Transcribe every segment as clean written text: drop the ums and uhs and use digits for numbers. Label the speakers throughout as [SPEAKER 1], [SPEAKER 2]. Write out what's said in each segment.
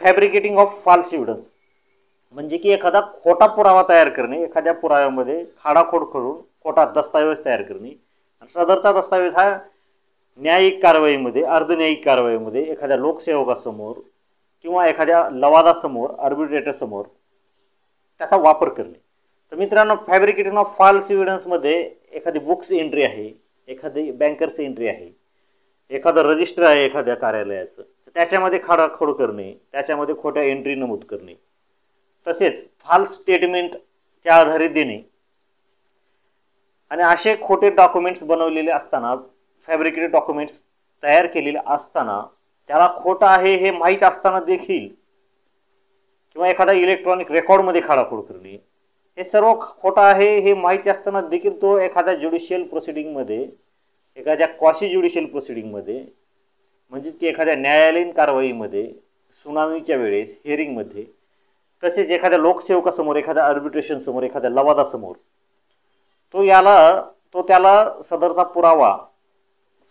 [SPEAKER 1] Fabricating of false evidence म्हणजे की एखादा खोटा पुरावा तयार करणे, एखाद्या पुराव्यामध्ये खाडाखोड करून खोटा दस्तऐवज तयार करणे आणि सदरचा दस्तऐवज हा न्यायिक कारवाईमध्ये, अर्धन्यायिक कारवाईमध्ये एखाद्या लोकसेवकासमोर किंवा एखाद्या लवादासमोर, आर्बिट्रेटरसमोर त्याचा वापर करणे. तर मित्रांनो, फॅब्रिकेटिंग ऑफ फॉल्स एव्हिडन्समध्ये एखादी बुक्स एंट्री आहे, एखादी बँकर्स एंट्री आहे, एखादं रजिस्टर आहे एखाद्या कार्यालयाचं, त्याच्यामध्ये खाडाखोड करणे, त्याच्यामध्ये खोट्या एंट्री नमूद करणे, तसेच फॉल्स स्टेटमेंट त्या आधारे देणे आणि असे खोटे डॉक्युमेंट्स बनवलेले असताना, फॅब्रिकेटेड डॉक्युमेंट्स तयार केलेले असताना त्याला खोटं आहे हे माहीत असताना देखील किंवा एखादा इलेक्ट्रॉनिक रेकॉर्डमध्ये खाडाखोड करणे, हे सर्व खोटं आहे हे माहिती असताना देखील तो एखाद्या ज्युडिशियल प्रोसिडिंगमध्ये, एखाद्या क्वासी ज्युडिशियल प्रोसिडिंगमध्ये म्हणजेच की एखाद्या न्यायालयीन कारवाईमध्ये, सुनावणीच्या वेळेस, हिअरिंगमध्ये, तसेच एखाद्या लोकसेवकासमोर, एखाद्या आर्बिट्रेशनसमोर, एखाद्या लवादासमोर तो त्याला सदरचा पुरावा,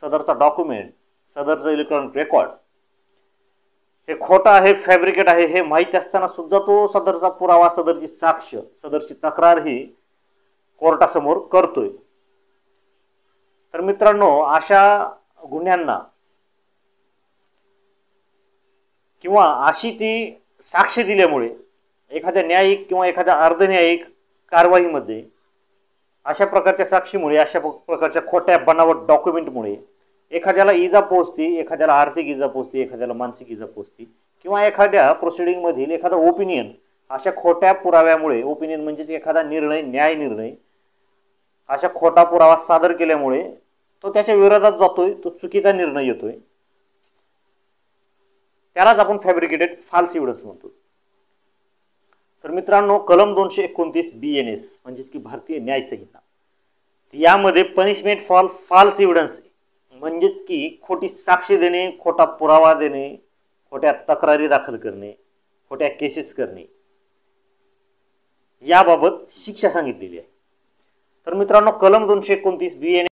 [SPEAKER 1] सदरचा डॉक्युमेंट, सदरचं इलेक्ट्रॉनिक रेकॉर्ड हे खोटं आहे, फॅब्रिकेट आहे हे माहिती असताना सुद्धा तो सदरचा पुरावा, सदरची साक्ष, सदरची तक्रार ही कोर्टासमोर करतोय. तर मित्रांनो, अशा गुन्ह्यांना किंवा अशी ती साक्ष दिल्यामुळे एखाद्या न्यायिक किंवा एखाद्या अर्धन्यायिक कारवाईमध्ये अशा प्रकारच्या साक्षीमुळे, अशा प्रकारच्या खोट्या बनावट डॉक्युमेंटमुळे एखाद्याला इजा पोहोचते, एखाद्याला आर्थिक इजा पोहोचते, एखाद्याला मानसिक इजा पोहोचते किंवा एखाद्या प्रोसिडिंगमधील एखादा ओपिनियन अशा खोट्या पुराव्यामुळे, ओपिनियन म्हणजेच एखादा निर्णय, न्याय निर्णय अशा खोटा पुरावा सादर केल्यामुळे तो त्याच्या विरोधात जातोय, तो चुकीचा निर्णय येतोय, त्यालाच आपण फॅब्रिकेटेड फॉल्स एव्हिडन्स म्हणतो. तर मित्रांनो, कलम 229 BNS म्हणजेच की भारतीय न्याय संहिता, यामध्ये पनिशमेंट फॉर फॉल्स एव्हिडन्स म्हणजेच की खोटी साक्ष देणे, खोटा पुरावा देणे, खोट्या तक्रारी दाखल करणे, खोट्या केसेस करणे याबाबत शिक्षा सांगितलेली आहे. तर मित्रांनो, कलम 229 BNS